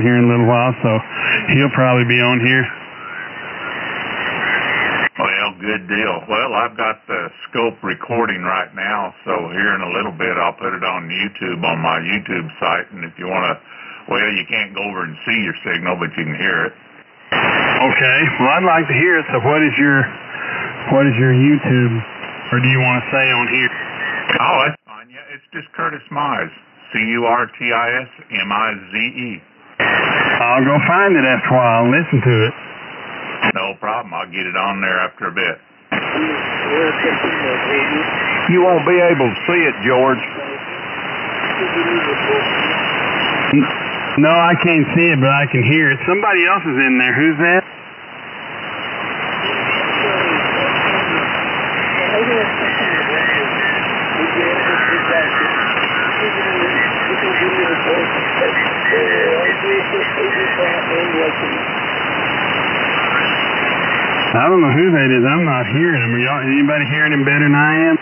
here in a little while, so he'll probably be on here. Well, good deal. Well, I've got the scope recording right now, so here in a little bit I'll put it on YouTube on my YouTube site, and if you want to, well, you can't go over and see your signal, but you can hear it. Okay. Well, I'd like to hear it. So what is your YouTube, or do you want to say on here? Oh, that's fine. Yeah, it's just Curtis Mize. CurtisMize. I'll go find it after a while and listen to it. No problem. I'll get it on there after a bit. You won't be able to see it, George. No, I can't see it, but I can hear it. Somebody else is in there. Who's that? I don't know who that is. I'm not hearing him. Are anybody hearing him better than I am?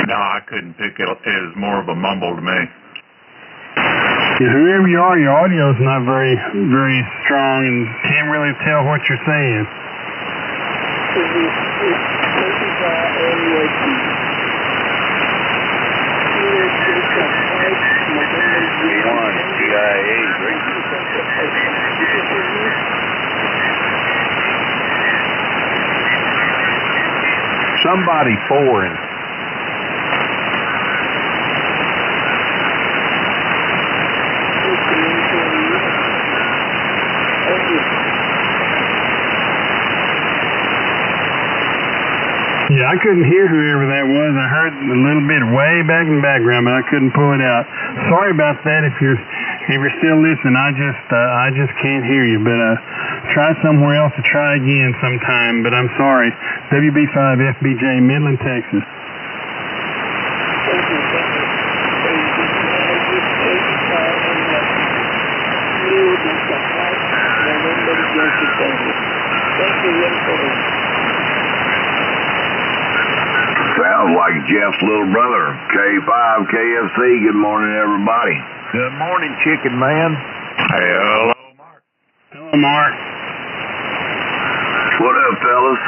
No, I couldn't pick it up. It was more of a mumble to me. Yeah, whoever you are, your audio's not very strong and can't really tell what you're saying. Somebody foreign. Yeah, I couldn't hear whoever that was. I heard a little bit way back in the background, but I couldn't pull it out. Sorry about that. If you're still listening, I just can't hear you. But try somewhere else to try again sometime. But I'm sorry. WB5FBJ, Midland, Texas. Sounds like Jeff's little brother, K5 KFC. Good morning, everybody. Good morning, Chicken Man. Hello, Mark. Hello, Mark. What up, fellas?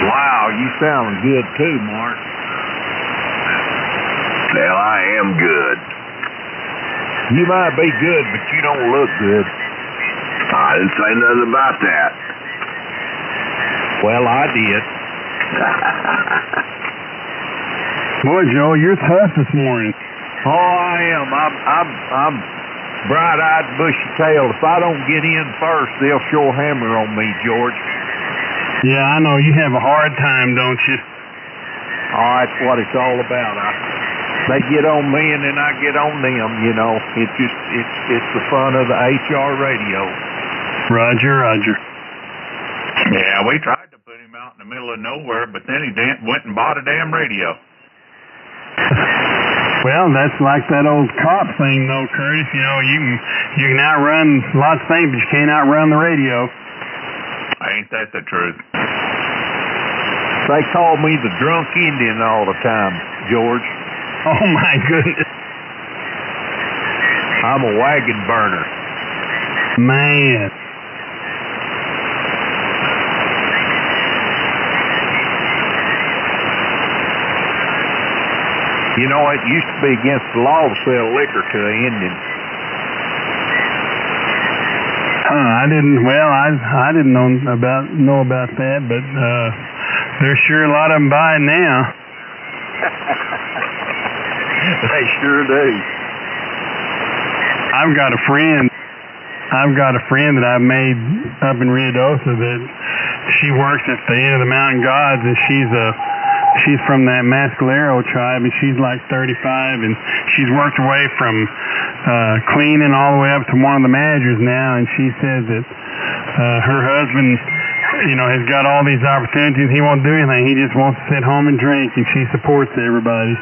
Wow, you sound good too, Mark. Well, I am good. You might be good, but you don't look good. I didn't say nothing about that. Well, I did. Boy, Joe, you're tough this morning. Oh, I am. I'm bright-eyed, bushy-tailed. If I don't get in first, they'll sure hammer on me, George. Yeah, I know. You have a hard time, don't you? Oh, that's what it's all about. They get on me, and then I get on them, you know. It's the fun of the HR radio. Roger. Yeah, we tried to put him out in the middle of nowhere, but then he went and bought a damn radio. Well, that's like that old cop thing, though, Curtis. You know, you can outrun lots of things, but you can't outrun the radio. Ain't that the truth? They call me the drunk Indian all the time, George. Oh, my goodness. I'm a wagon burner. Man. You know, it used to be against the law to sell liquor to an Indian. I didn't know about that, but there's sure a lot of them buying now. They sure do. I've got a friend that I've made up in Ruidoso that she works at the End of the Mountain Gods, and she's from that Mescalero tribe, and she's like 35, and she's worked her way from cleaning all the way up to one of the managers now, and she says that her husband, you know, has got all these opportunities. He won't do anything. He just wants to sit home and drink, and she supports everybody.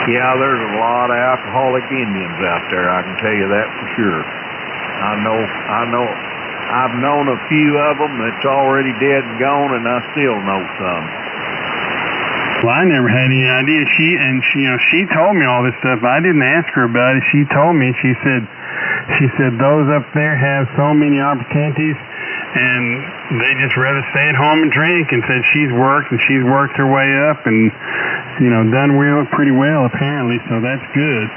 Yeah, there's a lot of alcoholic Indians out there, I can tell you that for sure. I know. I've known a few of them that's already dead and gone, and I still know some. Well, I never had any idea. She told me all this stuff. I didn't ask her about it. She told me. She said those up there have so many opportunities, and they just rather stay at home and drink. And said she's worked her way up, and done pretty well apparently. So that's good.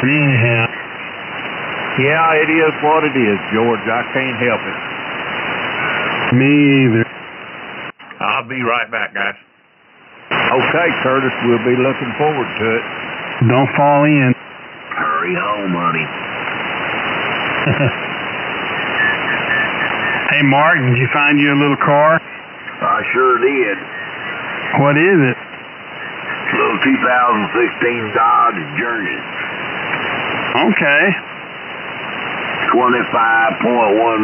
Anyhow. Yeah, it is what it is, George. I can't help it. Me either. I'll be right back, guys. Okay, Curtis, we'll be looking forward to it. Don't fall in. Hurry home, honey. Hey, Mark, did you find you a little car? I sure did. What is it? Little 2016 Dodge Journey. Okay. 25.1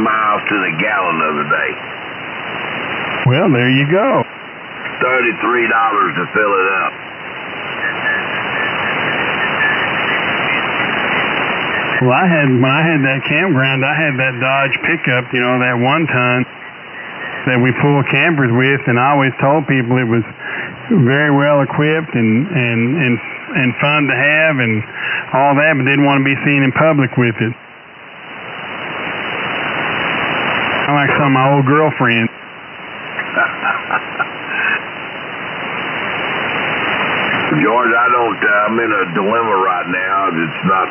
miles to the gallon the other day. Well, there you go. $33 to fill it up. Well, when I had that campground, I had that Dodge pickup, that 1-ton that we pull campers with, and I always told people it was very well equipped and fun to have and all that, but didn't want to be seen in public with it. I like some of my old girlfriends. George, I'm in a dilemma right now. It's not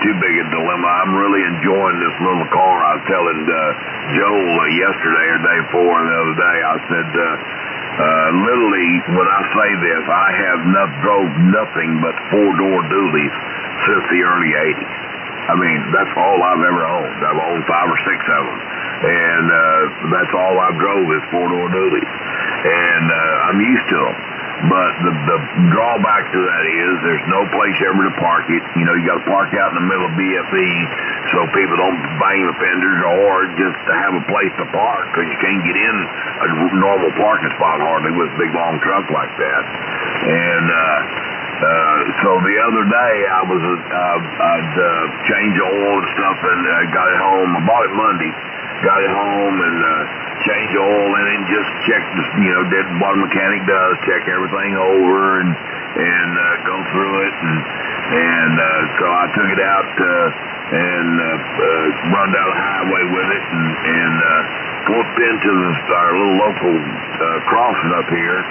too big a dilemma. I'm really enjoying this little car. I was telling Joel yesterday or day before the other day, I said, literally, when I say this, I have drove nothing but 4-door dualies since the early 80s. I mean, that's all I've ever owned. I've owned 5 or 6 of them. And that's all I've drove is 4-door dualies. And I'm used to them. But the drawback to that is there's no place ever to park it. You got to park out in the middle of BFE so people don't bang the fenders, or just to have a place to park, because you can't get in a normal parking spot hardly with a big long truck like that. And so the other day I'd change oil and stuff, and got it home. I bought it Monday. Got it home and changed oil in it, and just checked, did what a mechanic does, check everything over and go through it, and so I took it out and run down the highway with it, and whooped into our little local crossing up here.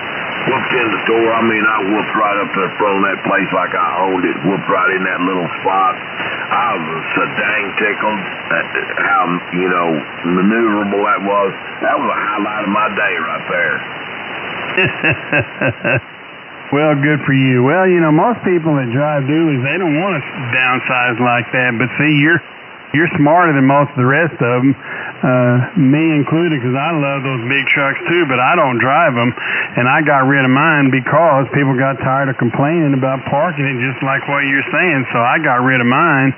Whooped in the store. I mean, I whooped right up to the front of that place like I owned it. Whooped right in that little spot. I was so dang tickled at how, maneuverable that was. That was a highlight of my day right there. Well, good for you. Well, most people that drive dualies, they don't want to downsize like that. But see, you're smarter than most of the rest of them, me included, because I love those big trucks too, but I don't drive them. And I got rid of mine because people got tired of complaining about parking it, just like what you're saying. So I got rid of mine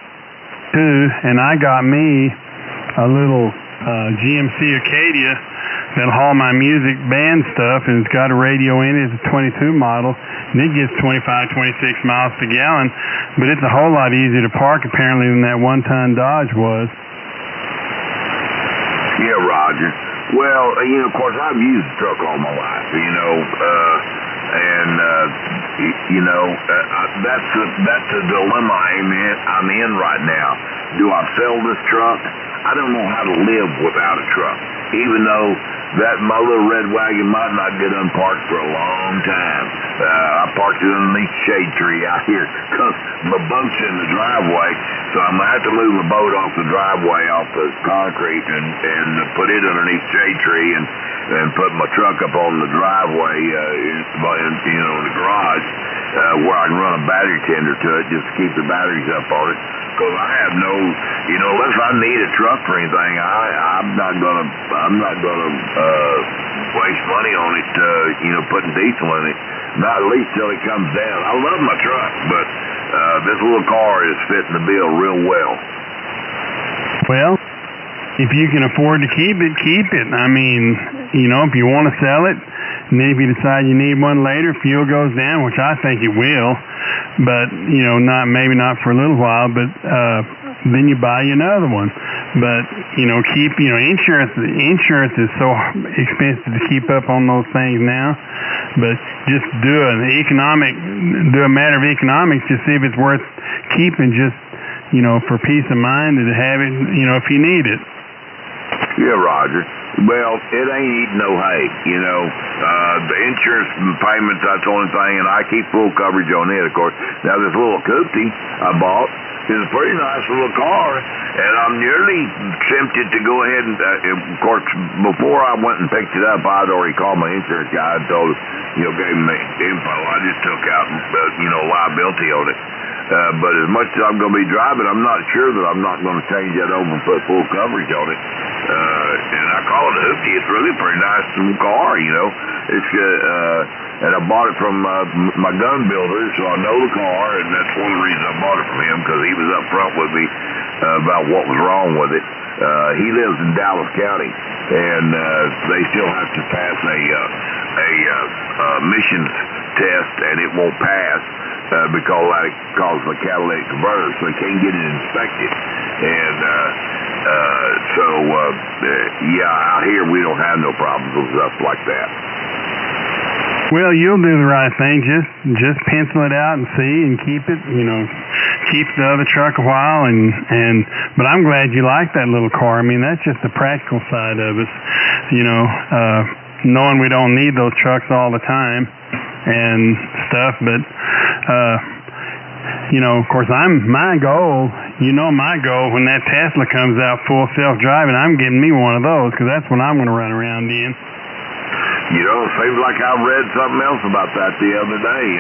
too, and I got me a little GMC Acadia that'll haul my music band stuff, and it's got a radio in it. It's a 22 model, and it gets 25, 26 miles per gallon, but it's a whole lot easier to park apparently than that 1-ton Dodge was. Yeah, Roger. Well, of course, I've used the truck all my life, that's a dilemma I'm in right now. Do I sell this truck? I don't know how to live without a truck, even though my little red wagon might not get unparked for a long time. I parked it underneath the shade tree out here because my boat's in the driveway, so I'm going to have to move my boat off the driveway, off the concrete, and put it underneath the shade tree and put my truck up on the driveway in the garage where I can run a battery tender to it just to keep the batteries up on it. Because I have no, unless I need a truck for anything, I'm not gonna waste money on it, putting diesel in it. Not at least till it comes down. I love my truck, but this little car is fitting the bill real well. Well, if you can afford to keep it, keep it. I mean, if you want to sell it, and then if you decide you need one later, fuel goes down, which I think it will, but maybe not for a little while. But then you buy you another one. But insurance is so expensive to keep up on those things now. But just do a matter of economics to see if it's worth keeping, just for peace of mind, and to have it if you need it. Yeah, Roger. Well, it ain't eating no hay, the insurance payments, that's the only thing, and I keep full coverage on it, of course. Now, this little Coupe I bought is a pretty nice little car, and I'm nearly tempted to go ahead and, of course, before I went and picked it up, I'd already called my insurance guy and told him, gave him the info. I just took out, liability on it. But as much as I'm going to be driving, I'm not sure that I'm not going to change that over and put full coverage on it. And I call it a Hoopty. It's really a pretty nice little car, It's and I bought it from my gun builder, so I know the car, and that's one of the reasons I bought it from him, because he was up front with me about what was wrong with it. He lives in Dallas County, and they still have to pass a emissions test, and it won't pass. Because it causes a catalytic converter, so they can't get it inspected. And out here we don't have no problems with stuff like that. Well, you'll do the right thing. Just pencil it out and see, and keep it. Keep the other truck a while. But I'm glad you like that little car. I mean, that's just the practical side of it. Knowing we don't need those trucks all the time and stuff, but of course, my goal when that Tesla comes out full self-driving, I'm getting me one of those, because that's what I'm going to run around in. It seems like I read something else about that the other day,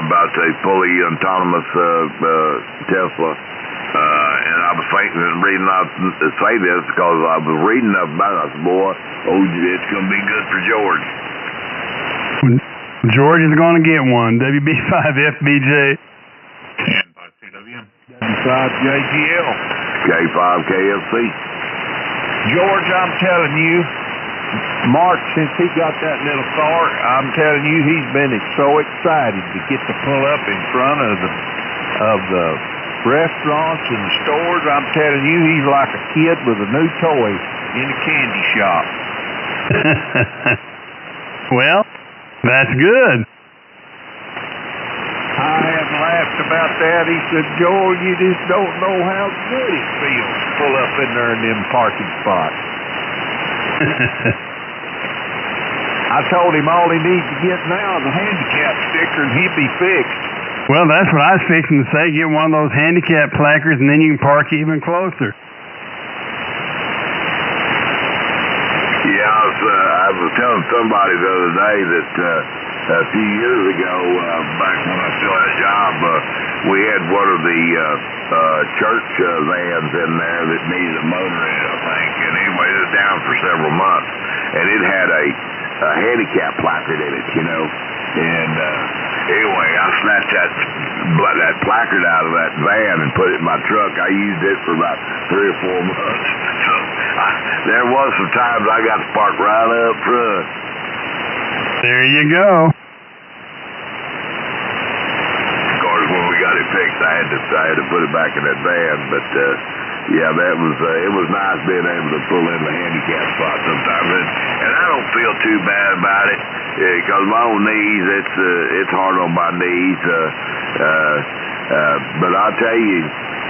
about a fully autonomous Tesla. And I was reading I say this because I was reading about it. I said, boy, it's going to be good for George. George is going to get one. WB5FBJ. And 5CWM. W5JGL. K5KFC. George, I'm telling you, Mark, since he got that little car, I'm telling you, he's been so excited to get to pull up in front of the restaurants and the stores. I'm telling you, he's like a kid with a new toy in a candy shop. Well, that's good. I have laughed about that. He said, George, you just don't know how good it feels to pull up in there in them parking spots. I told him all he needs to get now is a handicap sticker and he'd be fixed. Well, that's what I was fixing to say. Get one of those handicap placards, and then you can park even closer. Yeah, I was telling somebody the other day that a few years ago, back when I still had a job, we had one of the church vans in there that needed a motor in it, I think. And anyway, it was down for several months, and it had a handicap placard in it, And anyway, I snatched that placard out of that van and put it in my truck. I used it for about 3 or 4 months. So there was some times I got to park right up front. There you go. Of course, when we got it fixed, I had to put it back in that van. But yeah, that was it was nice being able to pull in the handicap spot sometimes, and I don't feel too bad about it because my own knees, it's hard on my knees. But I'll tell you,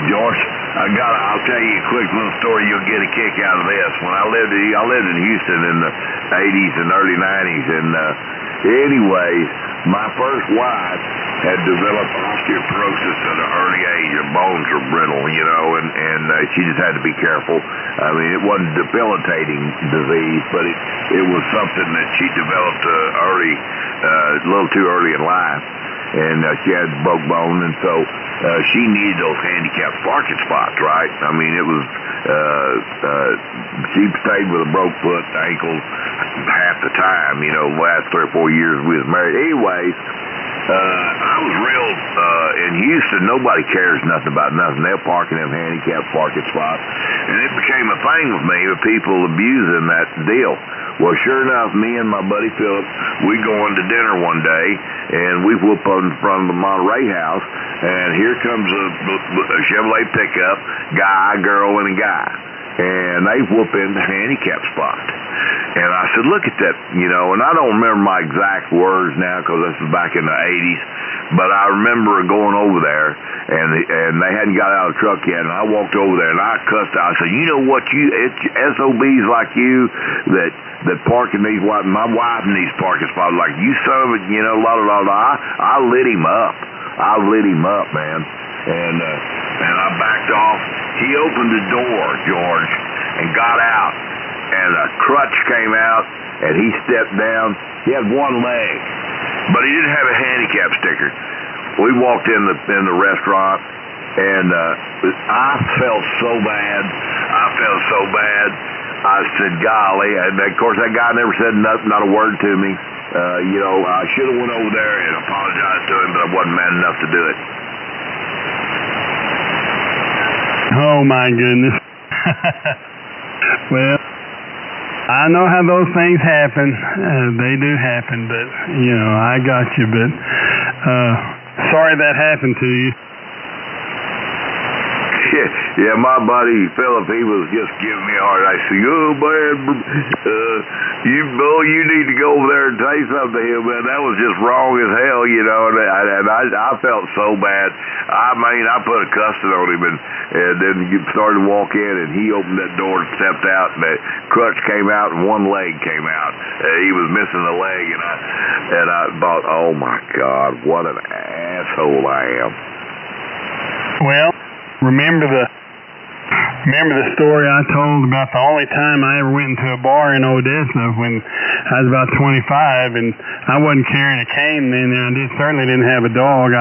George, I'll tell you a quick little story. You'll get a kick out of this. When I lived in Houston in the 80s and early 90s, and anyways, my first wife had developed osteoporosis at an early age. Her bones were brittle, and she just had to be careful. I mean, it wasn't a debilitating disease, but it was something that she developed a little too early in life. And she had broke bone, and so she needed those handicapped parking spots, right? I mean, it was she stayed with a broke foot, ankle half the time. The last 3 or 4 years we was married. Anyways, I was real, in Houston, nobody cares nothing about nothing. They'll park in them handicapped parking spots. And it became a thing with me with people abusing that deal. Well, sure enough, me and my buddy Philip, we go into dinner one day, and we whoop up in front of the Monterey House, and here comes a Chevrolet pickup, guy, girl, and a guy. And they whoop in the handicap spot. And I said, look at that, and I don't remember my exact words now because this was back in the 80s, but I remember going over there, and they hadn't got out of the truck yet, and I walked over there, and I cussed out. I said, you know what, it's SOBs like you that park in these, my wife in these parking spots, like, you son of a, I lit him up. I lit him up, man. And I backed off. He opened the door, George, and got out. And a crutch came out, and he stepped down. He had one leg, but he didn't have a handicap sticker. We walked in the restaurant, and I felt so bad. I said, golly. And, of course, that guy never said nothing, not a word to me. I should have went over there and apologized to him, but I wasn't man enough to do it. Oh, my goodness. Well, I know how those things happen. They do happen, but, I got you. But sorry that happened to you. Yeah, my buddy Philip, he was just giving me a hard. I said, oh man, you need to go over there and say something to him, man. That was just wrong as hell, And I felt so bad. I put a cussing on him, and then he started to walk in, and he opened that door and stepped out, and the crutch came out, and one leg came out. He was missing a leg, and I thought, oh my God, what an asshole I am. Well, remember the story I told about the only time I ever went into a bar in Odessa when I was about 25, and I wasn't carrying a cane then, and I certainly didn't have a dog.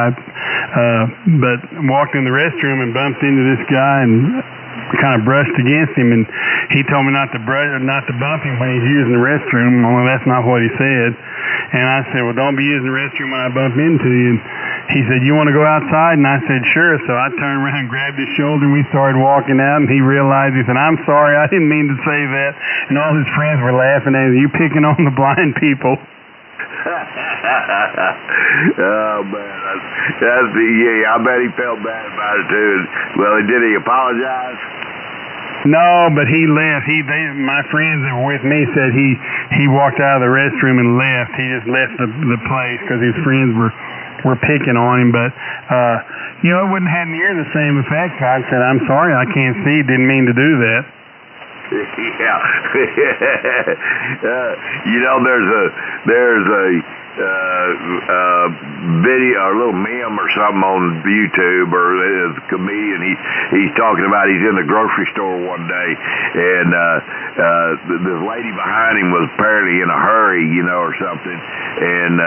But walked in the restroom and bumped into this guy and kind of brushed against him, and he told me not to bump him when he's using the restroom. Well, that's not what he said. And I said, well, don't be using the restroom when I bump into you. And he said, you want to go outside? And I said, sure. So I turned around and grabbed his shoulder, and we started walking out, and he realized, he said, I'm sorry, I didn't mean to say that. And all his friends were laughing at him. You picking on the blind people. Oh, man. I bet he felt bad about it, too. Well, did he apologize? No, but he left. My friends that were with me said he walked out of the restroom and left. He just left the place because his friends were picking on him. But it wouldn't have near the same effect. I said, I'm sorry, I can't see. Didn't mean to do that. Yeah. There's a video, a little meme or something on YouTube, or a comedian. He's talking about he's in the grocery store one day, and this lady behind him was apparently in a hurry, or something, and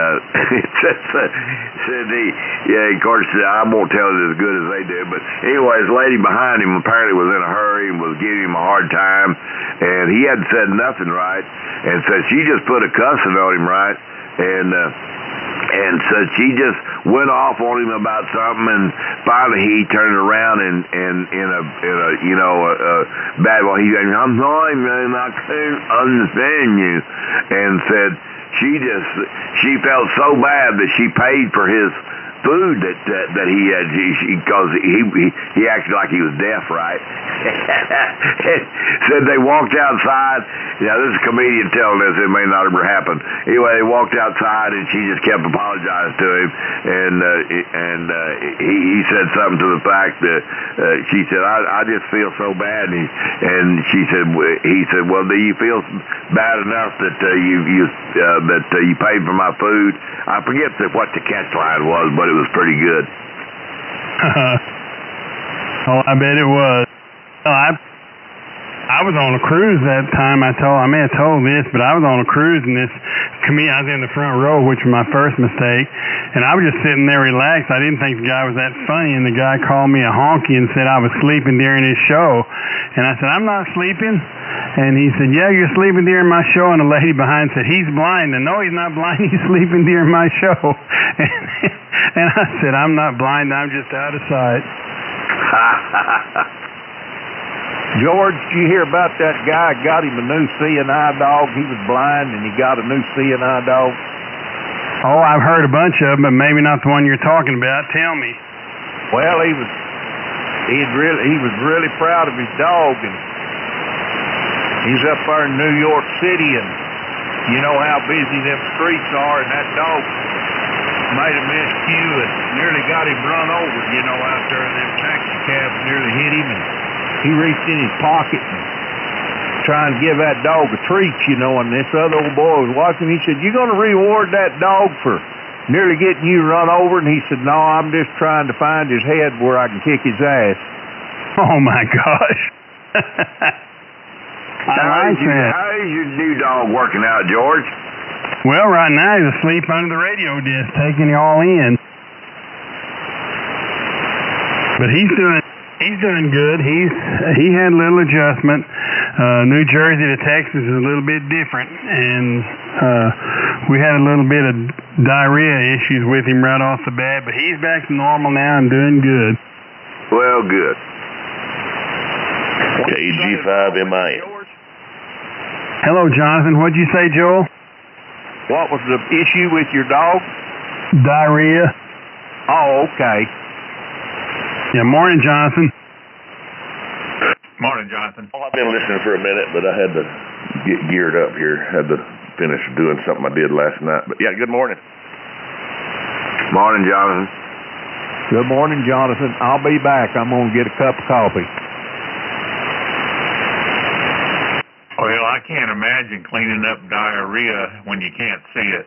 said of course I won't tell it as good as they do, but anyway, this lady behind him apparently was in a hurry and was giving him a hard time, and he hadn't said nothing right, and so she just put a cussing on him, right? And so she just went off on him about something, and finally he turned around and in a bad way. He said, I'm sorry, man, I can't understand you, and said she felt so bad that she paid for his food that he had, because he acted like he was deaf, right? Said they walked outside. This is a comedian telling this. It may not ever happen. Anyway, they walked outside, and she just kept apologizing to him, and he said something to the fact that she said, I just feel so bad, and he said, well, do you feel bad enough that you paid for my food? I forget what the catch line was, but it was pretty good. Oh, I bet it was. I was on a cruise that time. I may have told this, but I was on a cruise and I was in the front row, which was my first mistake. And I was just sitting there relaxed. I didn't think the guy was that funny. And the guy called me a honky and said I was sleeping during his show. And I said, I'm not sleeping. And he said, yeah, you're sleeping during my show. And the lady behind said, he's blind. And no, he's not blind. He's sleeping during my show. And I said, I'm not blind. I'm just out of sight. George, did you hear about that guy got him a new CNI dog? He was blind and he got a new CNI dog. Oh, I've heard a bunch of them, but maybe not the one you're talking about. Tell me. Well, he was really proud of his dog, and he's up there in New York City, and you know how busy them streets are, and that dog made a miscue and nearly got him run over, out there. Them taxi cabs nearly hit him, and he reached in his pocket and trying to give that dog a treat, and this other old boy was watching. He said, you going to reward that dog for nearly getting you run over? And he said, no, I'm just trying to find his head where I can kick his ass. Oh, my gosh. How is your new dog working out, George? Well, right now he's asleep under the radio disc, taking it all in. But he's doing good. He had a little adjustment. New Jersey to Texas is a little bit different, and we had a little bit of diarrhea issues with him right off the bat, but he's back to normal now and doing good. Well, good. KG5MIN. Hello, Jonathan. What'd you say, Joel? What was the issue with your dog? Diarrhea. Oh, okay. Yeah, morning, Jonathan. Morning, Jonathan. I've been listening for a minute, but I had to get geared up here. Had to finish doing something I did last night. But yeah, good morning. Morning, Jonathan. Good morning, Jonathan. I'll be back. I'm going to get a cup of coffee. Well, I can't imagine cleaning up diarrhea when you can't see it.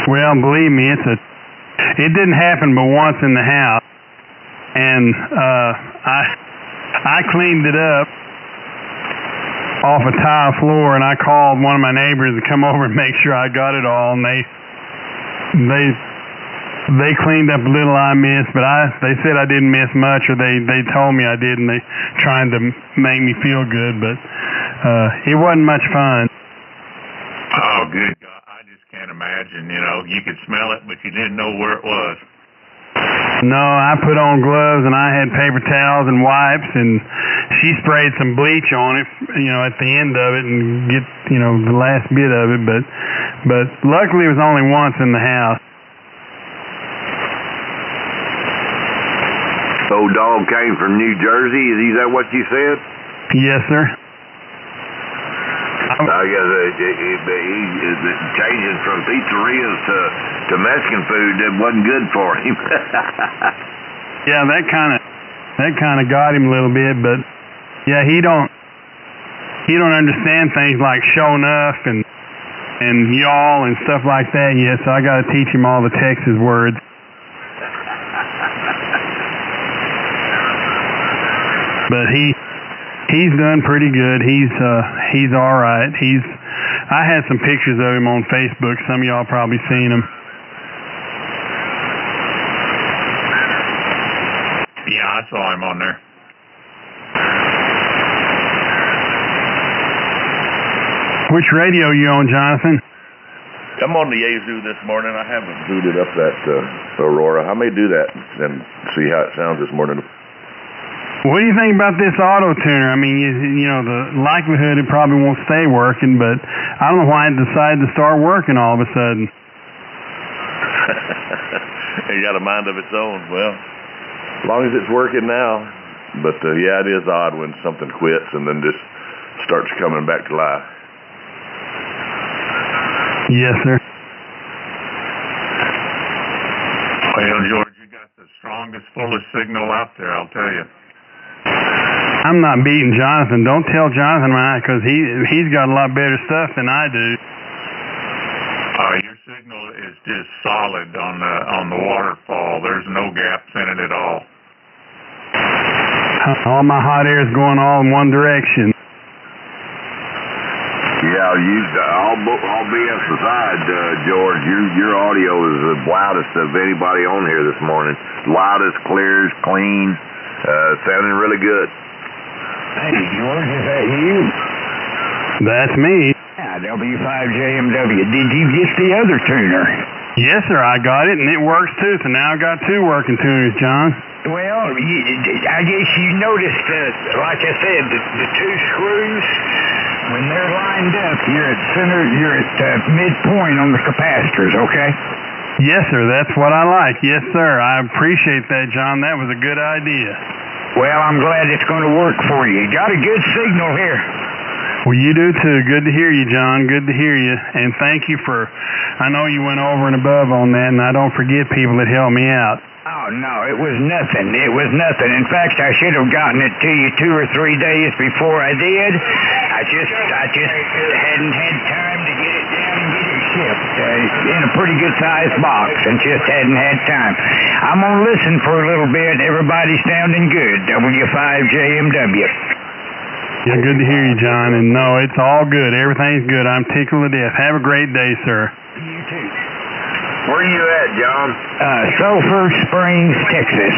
Well, believe me, it didn't happen but once in the house, and I cleaned it up off a tile floor, and I called one of my neighbors to come over and make sure I got it all, and they cleaned up a little I missed, but they said I didn't miss much, or they told me I did, and they trying to make me feel good, but it wasn't much fun. Oh, good God. I just can't imagine, you could smell it, but you didn't know where it was. No, I put on gloves and I had paper towels and wipes, and she sprayed some bleach on it, at the end of it and get, the last bit of it, but luckily it was only once in the house. Old dog came from New Jersey. Is that what you said? Yes, sir. I guess he's changing from pizzerias to Mexican food. That wasn't good for him. Yeah, that kind of got him a little bit, but yeah, he don't understand things like show enough and y'all and stuff like that yet. So I got to teach him all the Texas words. But he's done pretty good. He's all right. I had some pictures of him on Facebook. Some of y'all probably seen them. Yeah, I saw him on there. Which radio you on, Jonathan? I'm on the Yazoo this morning. I haven't booted up that Aurora. I may do that and see how it sounds this morning. What do you think about this auto tuner? I mean, the likelihood it probably won't stay working, but I don't know why it decided to start working all of a sudden. It got a mind of its own. Well, as long as it's working now. But yeah, it is odd when something quits and then just starts coming back to life. Yes, sir. Well, George, you got the strongest, fullest signal out there, I'll tell you. I'm not beating Jonathan. Don't tell Jonathan that, because he's got a lot better stuff than I do. Your signal is just solid on the waterfall. There's no gaps in it at all. All my hot air is going all in one direction. Yeah, all BS aside, George, your audio is the loudest of anybody on here this morning. Loudest, clearest, clean, sounding really good. Hey, George, is that you? That's me. Yeah, W5JMW. Did you get the other tuner? Yes, sir, I got it, and it works too, so now I got two working tuners, John. Well, I guess you noticed, like I said, the two screws, when they're lined up, you're at midpoint on the capacitors, okay? Yes, sir, that's what I like. Yes, sir, I appreciate that, John. That was a good idea. Well, I'm glad it's going to work for you. Got a good signal here. Well, you do too. Good to hear you, John. Good to hear you. And thank you I know you went over and above on that, and I don't forget people that help me out. Oh, no, it was nothing. It was nothing. In fact, I should have gotten it to you 2 or 3 days before I did. I just hadn't had time to get it down and get it shipped in a pretty good sized box, and just hadn't had time. I'm going to listen for a little bit. Everybody's sounding good. W5JMW. Yeah, good to hear you, John. And no, it's all good. Everything's good. I'm tickled to death. Have a great day, sir. You too. Where are you at, John? Sulphur Springs, Texas.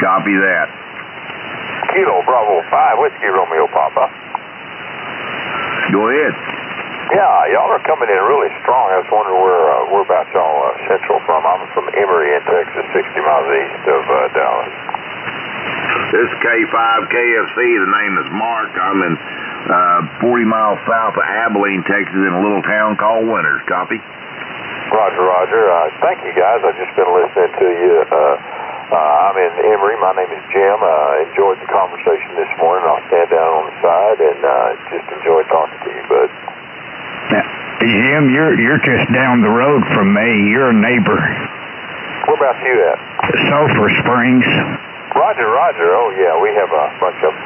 Copy that. Kilo Bravo 5, Whiskey Romeo Papa. Go ahead. Yeah, y'all are coming in really strong. I was wondering whereabouts y'all central from. I'm from Emory in Texas, 60 miles east of Dallas. This is K5 KFC. The name is Mark. I'm in 40 miles south of Abilene, Texas, in a little town called Winters. Copy? Roger, Roger. Thank you, guys. I've just been listening to you. I'm in Emory. My name is Jim. Enjoyed the conversation this morning. I'll stand down on the side and just enjoy talking to you, bud. Jim, you're just down the road from me. You're a neighbor. Whereabouts you at? Sulphur Springs. Roger, Roger. Oh, yeah, we have a bunch of them.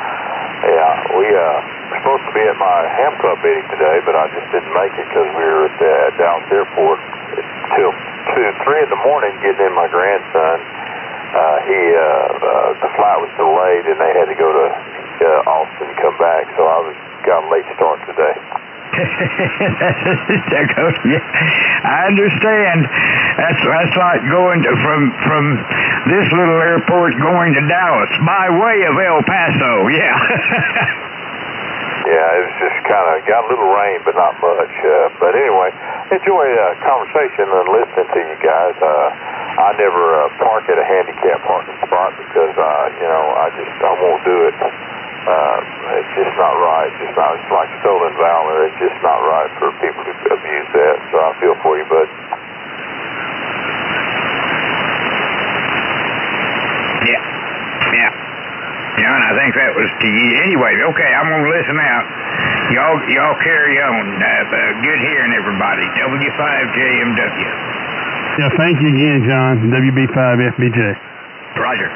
Yeah, we were supposed to be at my ham club meeting today, but I just didn't make it because we were at the Dallas airport till 2, 3 in the morning getting in my grandson. The flight was delayed, and they had to go to Austin and come back, so I got a late start today. I understand. That's like going from this little airport going to Dallas by way of El Paso. Yeah. Yeah, it was just kind of got a little rain, but not much. But anyway, enjoy conversation and listening to you guys. I never park at a handicap parking spot because I won't do it. It's just not right. It's like stolen valor. It's just not right for people to abuse that. So I feel for you, bud. Yeah. John, I think that was to you. Anyway, okay, I'm going to listen out. Y'all carry on. Good hearing everybody. W5JMW. Yeah, thank you again, John. WB5FBJ. Roger.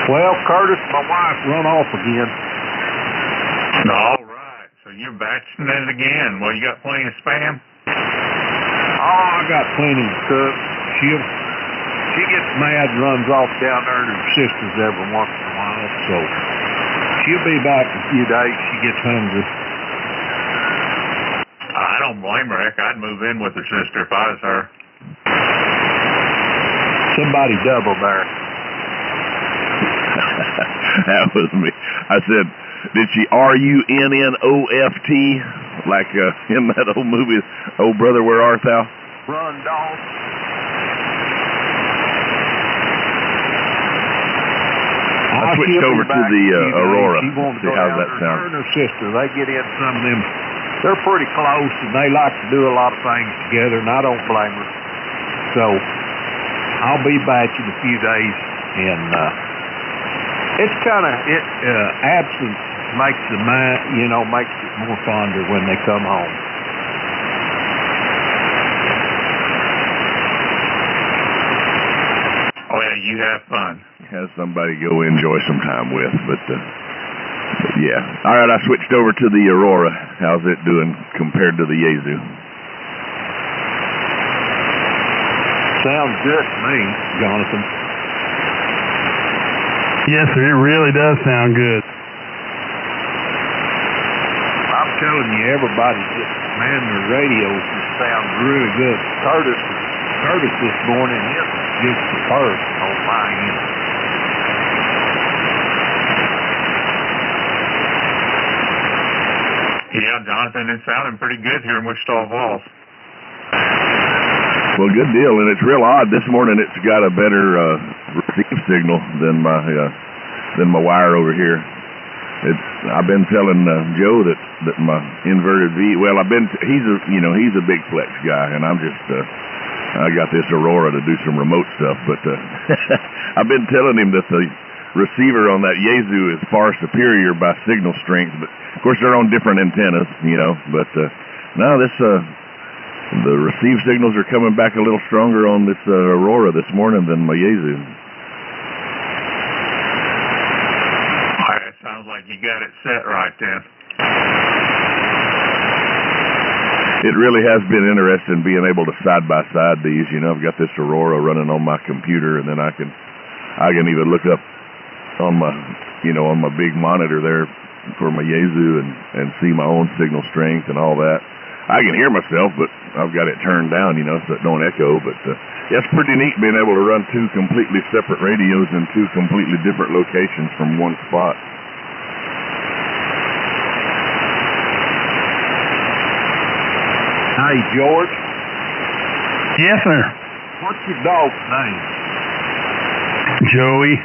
Well, Curtis, my wife run off again. All right. So you're batching it again. Well, you got plenty of spam? Oh, I got plenty to cook. She gets mad and runs off down there to her sister's every once in a while, so she'll be back in a few days. She gets hungry. I don't blame her. Heck, I'd move in with her sister if I was her. Somebody double there. That was me. I said, did she RUNNOFT like in that old movie, Oh Brother, Where Art Thou? Run, dog. I switched over to the Aurora. See how that sounds. Her and her sister, they get in some of them. They're pretty close, and they like to do a lot of things together, and I don't blame her. So I'll be back in a few days, and it's kind of absence makes the mind, makes it more fonder when they come home. Oh yeah, you have fun. Has somebody go enjoy some time with, but yeah. All right, I switched over to the Aurora. How's it doing compared to the Yaesu? Sounds good to me, Jonathan. Yes, sir. It really does sound good. telling you, everybody just, man, their radios just sound really good. Curtis this morning, it was just superb on my end. Yeah, Jonathan, it's sounding pretty good here in Wichita Falls. Well, good deal, and it's real odd. This morning it's got a better receive signal than my wire over here. I've been telling Joe that my inverted V. Well, he's a big flex guy, and I'm just I got this Aurora to do some remote stuff, but I've been telling him that the receiver on that Yaesu is far superior by signal strength, but of course they're on different antennas, but no, the receive signals are coming back a little stronger on this Aurora this morning than my Yaesu. It sounds like you got it set right then. It really has been interesting being able to side by side these. I've got this Aurora running on my computer, and then I can even look up on my big monitor there for my Yaesu and see my own signal strength and all that. I can hear myself, but I've got it turned down, so it don't echo. But it's pretty neat being able to run two completely separate radios in two completely different locations from one spot. Hey, George. Yes, sir. What's your dog's name? Joey.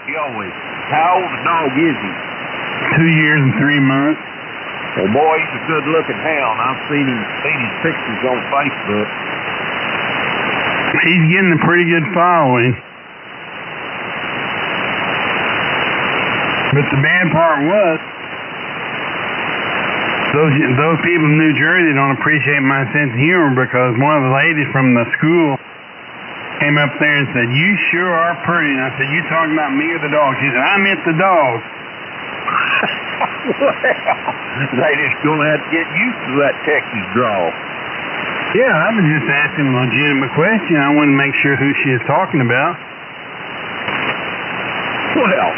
Joey. How old a dog is he? 2 years and 3 months. Well, boy, he's a good-looking hound. I've seen his pictures on Facebook. He's getting a pretty good following. But the bad part was, those people in New Jersey don't appreciate my sense of humor, because one of the ladies from the school came up there and said, "You sure are pretty." And I said, "You talking about me or the dog?" She said, "I meant the dog." Well, they just gonna have to get used to that Texas drawl. Yeah, I was just asking a legitimate question. I wanted to make sure who she was talking about. Well,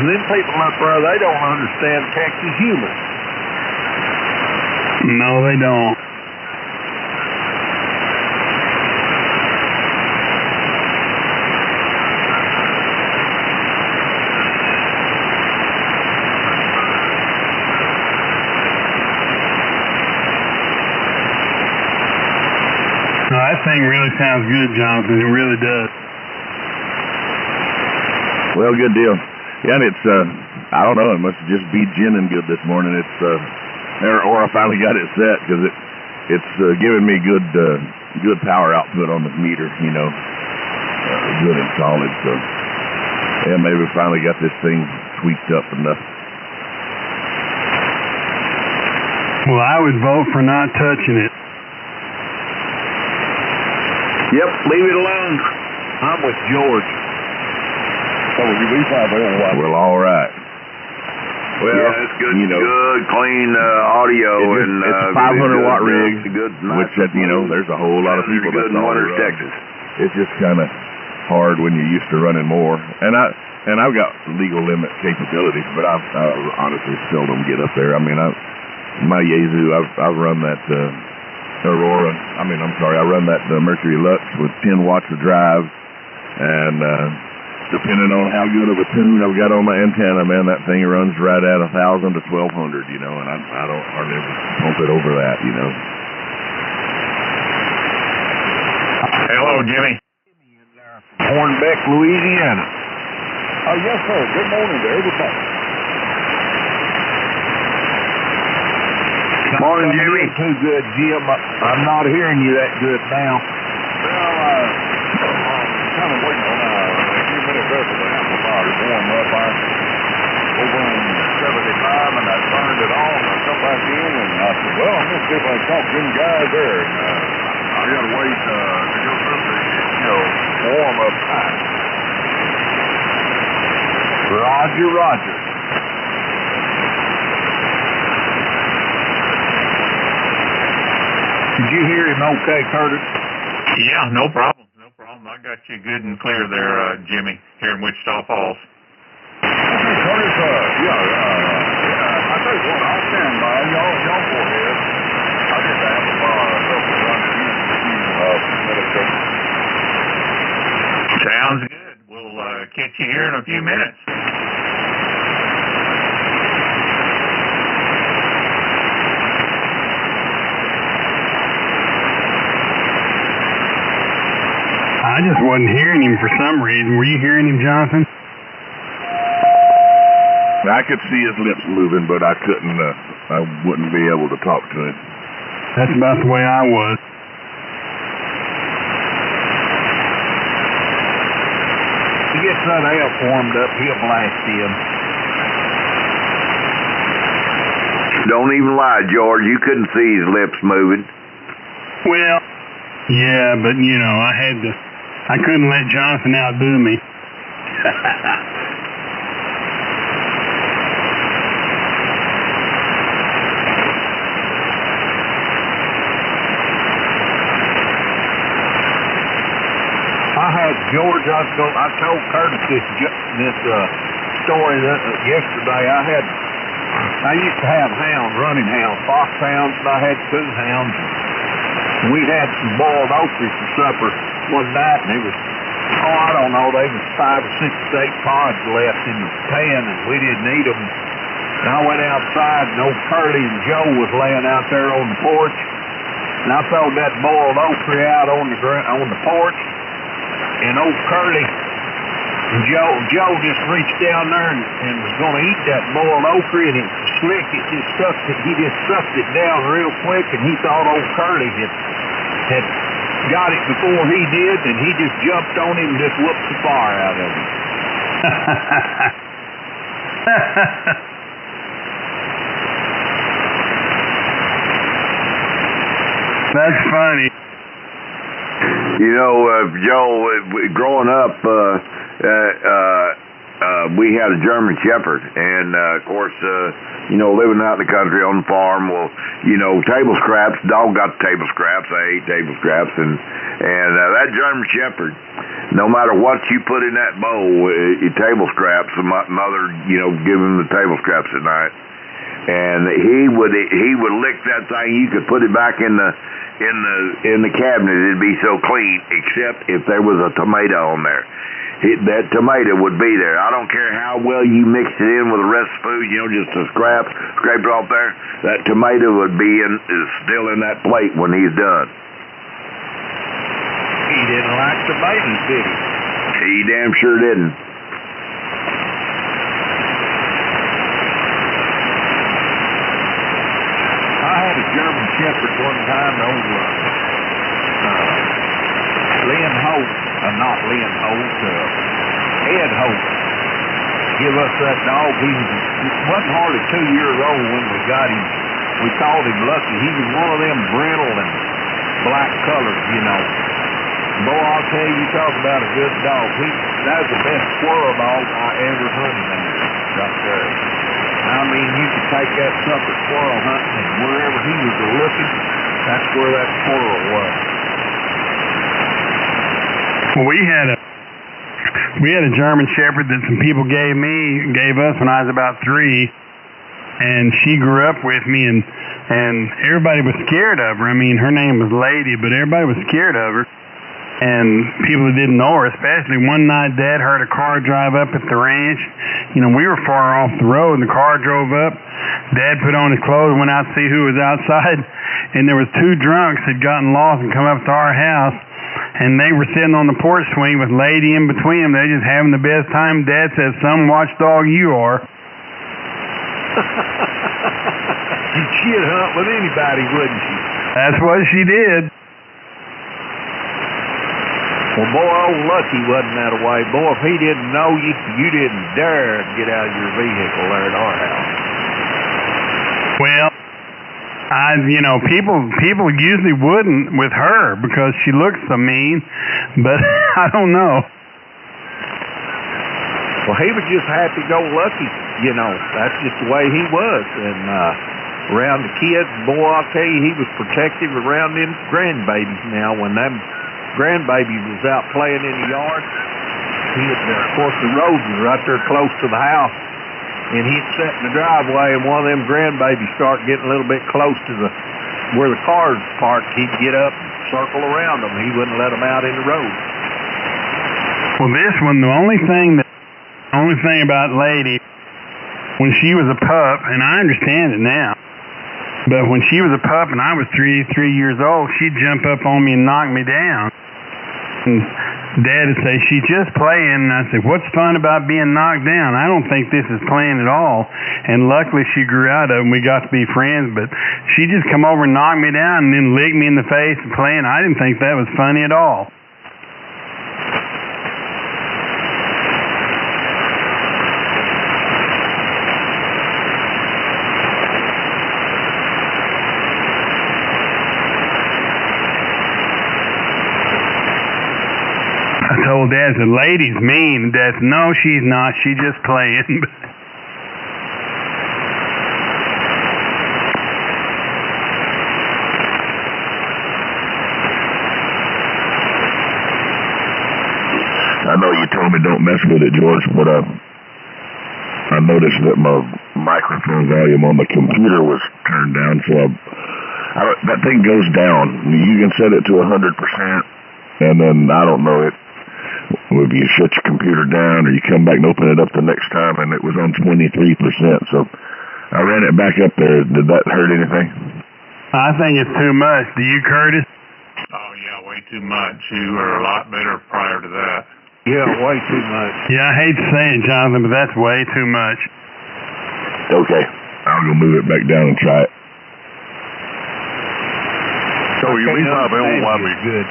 them people up there, they don't understand Texas humor. No, they don't. No, that thing really sounds good, Jonathan. It really does. Well, good deal. Yeah, and it's, I don't know, it must just be ginning good this morning. It's, or I finally got it set, because it's giving me good power output on the meter, good and solid. So, yeah, maybe we finally got this thing tweaked up enough. Well, I would vote for not touching it. Yep, leave it alone. I'm with George. So you be fine. Well, all right. Well, yeah, it's good, good, clean audio, it's a 500-watt rig, good, which there's a whole lot of people good that's in all Winters, run. Texas. It's just kind of hard when you're used to running more, and I've got legal limit capabilities, but I honestly seldom get up there. I mean, my Yaesu, I've run that Aurora. I run that Mercury Lux with 10 watts of drive, and depending on how good of a tune I've got on my antenna, man, that thing runs right at 1,000 to 1,200, and I don't hardly ever pump it over that, Hello, Jimmy. Hornbeck, Louisiana. Oh, yes, sir. Good morning to everybody. Morning, Jimmy. Too good, Jim. I'm not hearing you that good now. Well, I'm kind of waiting on a few minutes after the amplifier to warm up. I over on 75, and I turned it on, and I come back in, and I said, well, I'm going to see if I can talk to them guys there. And I got to wait to go through the, warm up time. Roger, Roger. Did you hear him okay, Curtis? Yeah, no problem. No problem. I got you good and clear there, Jimmy, here in Wichita Falls. Okay, Curtis, I tell you what, I'll stand by. Y'all catch you here in a few minutes. I just wasn't hearing him for some reason. Were you hearing him, Jonathan? I could see his lips moving, but I couldn't. I wouldn't be able to talk to him. That's about the way I was. He gets that elk warmed up, he'll blast him. Don't even lie, George. You couldn't see his lips moving. Well, yeah, but you know, I couldn't let Jonathan outdo me. George, I told Curtis this story yesterday. I used to have hounds, running hounds, fox hounds, and I had coon hounds. And we'd had some boiled okra for supper one night, and there was, I don't know, there was 5 or 6 or 8 pods left in the pan, and we didn't eat them. And I went outside, and old Curly and Joe was laying out there on the porch, and I throwed that boiled okra out on the porch. And old Curly and Joe just reached down there and was going to eat that boiled okra, and it was slick. He just sucked it down real quick, and he thought old Curly had got it before he did, and he just jumped on him and just whooped the fire out of him. That's funny. You know, Joe, growing up, we had a German Shepherd, and of course, living out in the country on the farm, well, table scraps. Dog got the table scraps. I ate table scraps, and that German Shepherd, no matter what you put in that bowl, table scraps. My mother, give him the table scraps at night, and he would lick that thing. You could put it back in the cabinet, it'd be so clean, except if there was a tomato on there. That tomato would be there. I don't care how well you mixed it in with the rest of the food, just a scraped it off there. That tomato would be still in that plate when he's done. He didn't like tomatoes, did he? He damn sure didn't. German Shepherd one time, old Lynn Holt, not Lynn Holt, Ed Holt, give us that dog. He wasn't hardly 2 years old when we got him. We called him Lucky. He was one of them brittle and black colors, Boy, I'll tell you talk about a good dog. That was the best squirrel dog I ever hunted on, right there. I mean, you could take that sucker squirrel hunting, and wherever he was looking, that's where that squirrel was. Well, we had a German Shepherd that some people gave us when I was about 3, and she grew up with me, and everybody was scared of her. I mean, her name was Lady, but everybody was scared of her. And people that didn't know her, especially one night, Dad heard a car drive up at the ranch. We were far off the road, and the car drove up. Dad put on his clothes, went out to see who was outside, and there was 2 drunks that had gotten lost and come up to our house, and they were sitting on the porch swing with Lady in between them. They just having the best time. Dad said, "Some watchdog you are." She'd hunt with anybody, wouldn't she? That's what she did. Well, boy, old Lucky wasn't that way. Boy, if he didn't know you, you didn't dare get out of your vehicle there at our house. Well, people usually wouldn't with her because she looks so mean, but I don't know. Well, he was just happy-go-lucky, That's just the way he was. And around the kids, boy, I'll tell you, he was protective around them grandbabies now when them grandbaby was out playing in the yard. Of course, the road was right there close to the house, and he'd sit in the driveway, and one of them grandbabies started getting a little bit close to where the cars parked. He'd get up and circle around them. He wouldn't let them out in the road. Well, this one, the only thing about Lady, when she was a pup, and I understand it now, but when she was a pup and I was three years old, she'd jump up on me and knock me down. And Dad would say, she's just playing. And I said, what's fun about being knocked down? I don't think this is playing at all. And luckily she grew out of it and we got to be friends. But she just come over and knock me down and then lick me in the face and playing. I didn't think that was funny at all. I told Dad, the lady's mean. Dad said, no, she's not. She's just playing. I know you told me don't mess with it, George, but I noticed that my microphone volume on the computer was turned down, so that thing goes down. You can set it to 100%, and then, I don't know, if you shut your computer down or you come back and open it up the next time, and it was on 23%, so I ran it back up there. Did that hurt anything? I think it's too much. Do you, Curtis? Oh, yeah, way too much. You were a lot better prior to that. Yeah, way too much. Yeah, I hate to say it, Jonathan, but that's way too much. Okay, I'll go move it back down and try it. So you leave my bill while we good.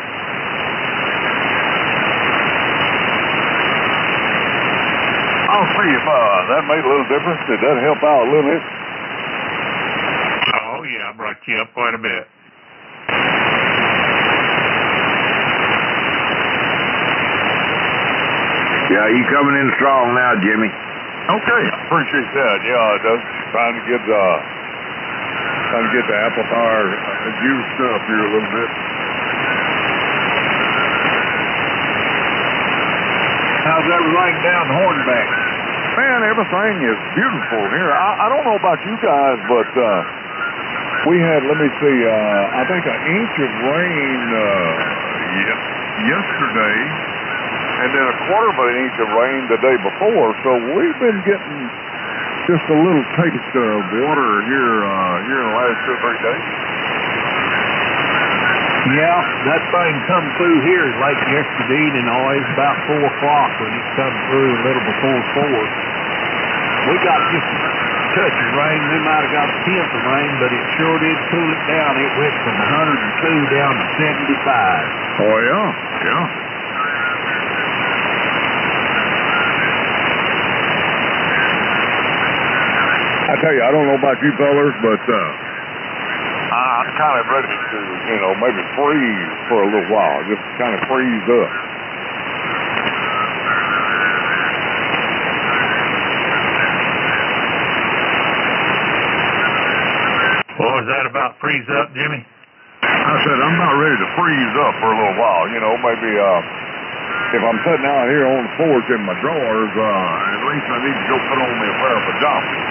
I'll see if that made a little difference. Did that help out a little bit? Oh, yeah, I brought you up quite a bit. Yeah, you coming in strong now, Jimmy. Okay, I appreciate that. Yeah, just trying to get the amplifier juiced up here a little bit. How's everything down the Hornback? Man, everything is beautiful here. I don't know about you guys, but we had, let me see, I think an inch of rain yesterday, and then a quarter of an inch of rain the day before. So we've been getting just a little taste of water here in the last 2 or 3 days. Yeah, that thing come through here late yesterday and always about 4 o'clock when it come through a little before 4. We got just a touch of rain. We might have got a tenth of rain, but it sure did cool it down. It went from 102 down to 75. Oh, yeah, yeah. I tell you, I don't know about you fellers, but I'm kind of ready to, maybe freeze for a little while. Just kind of freeze up. What was that about freeze up, Jimmy? I said, I'm not ready to freeze up for a little while. Maybe if I'm sitting out here on the porch in my drawers, at least I need to go put on me a pair of pajamas.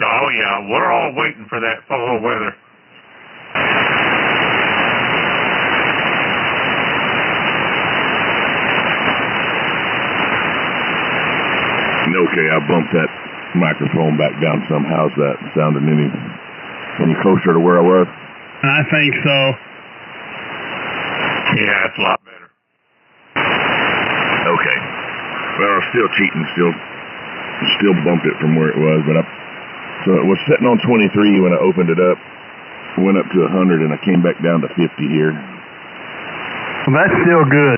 Oh, yeah, we're all waiting for that fall weather. Okay, I bumped that microphone back down somehow. Is that sounding any closer to where I was? I think so. Yeah, it's a lot better. Okay. Well, I'm still cheating, still bumped it from where it was, but so it was sitting on 23 when I opened it up, went up to 100, and I came back down to 50 here. Well, that's still good.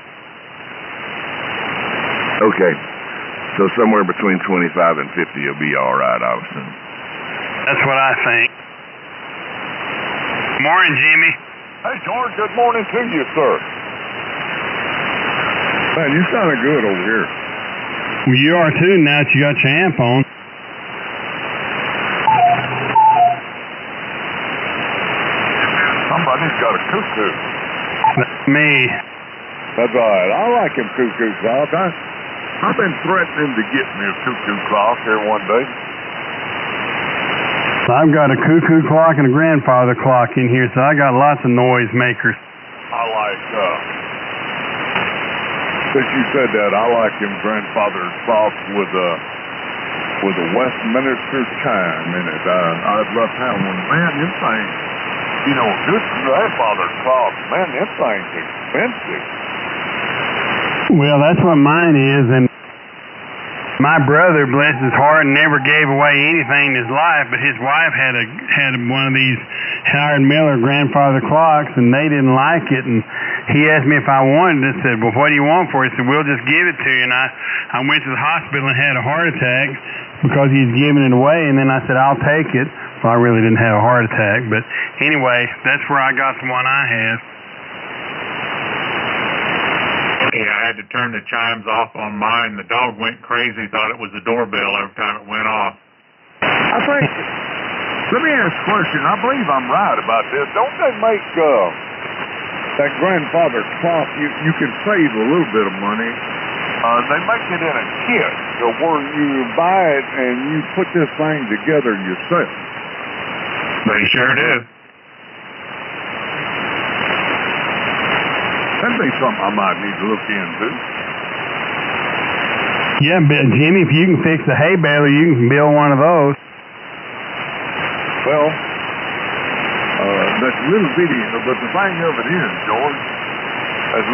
Okay. So somewhere between 25 and 50 will be all right, I assume. That's what I think. Morning, Jimmy. Hey, George, good morning to you, sir. Man, you sounded good over here. Well, you are too now that you got your amp on. Somebody's got a cuckoo. That's me. That's all right. I like him cuckoo clock. I've been threatening to get me a cuckoo clock here one day. I've got a cuckoo clock and a grandfather clock in here, so I got lots of noise makers. I like Since you said that, I like him grandfather's clock with a Westminster chime in it. I'd love to have one. Man, them things, you know, good grandfather's clock, man, them things expensive. Well, that's what mine is, and my brother, bless his heart, never gave away anything in his life, but his wife had one of these Howard Miller grandfather clocks, and they didn't like it, and he asked me if I wanted it. I said, well, what do you want for it? He said, we'll just give it to you. And I went to the hospital and had a heart attack because he was giving it away, and then I said, I'll take it. Well, I really didn't have a heart attack, but anyway, that's where I got the one I have. Yeah, I had to turn the chimes off on mine. The dog went crazy, thought it was the doorbell every time it went off. I think, let me ask a question. I believe I'm right about this. Don't they make that grandfather clock, you can save a little bit of money. They make it in a kit, so where you buy it and you put this thing together yourself. They sure do. That'd be something I might need to look into. Yeah, but Jimmy, if you can fix the hay baler, you can build one of those. Well, that's little bitty, but the thing of it is, George, that's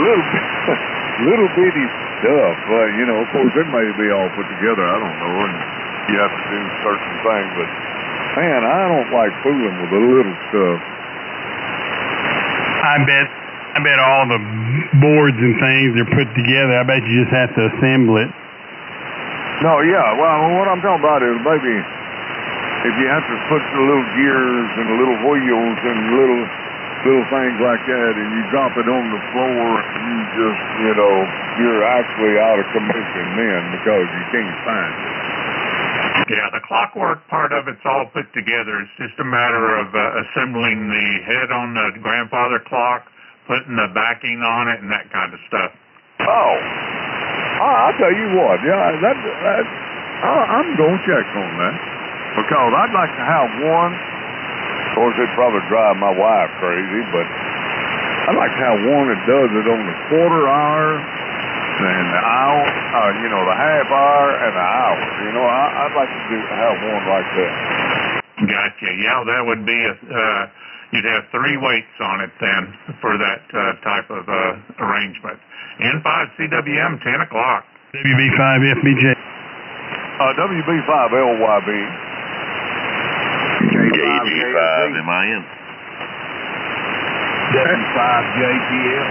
little bitty stuff. You know, of course, it may be all put together. I don't know, and you have to do certain things. But man, I don't like fooling with the little stuff. I bet all the boards and things are put together. I bet you just have to assemble it. No, yeah. Well, what I'm talking about is maybe if you have to put the little gears and the little wheels and little things like that, and you drop it on the floor, you just, you know, you're actually out of commission then because you can't find it. Yeah, the clockwork part of it's all put together. It's just a matter of assembling the head on the grandfather clock, putting the backing on it, and that kind of stuff. Oh, I'll tell you what. Yeah, I'm gonna check on that because I'd like to have one. Of course, it'd probably drive my wife crazy, but I'd like to have one that does it on the quarter hour and the hour, you know, the half hour and the hour. You know, I'd like to have one like that. Gotcha. Yeah, that would be you'd have 3 weights on it then for that type of arrangement. N5CWM, 10 o'clock. WB5FBJ. WB5LYB. JB5MIN. W5JPL.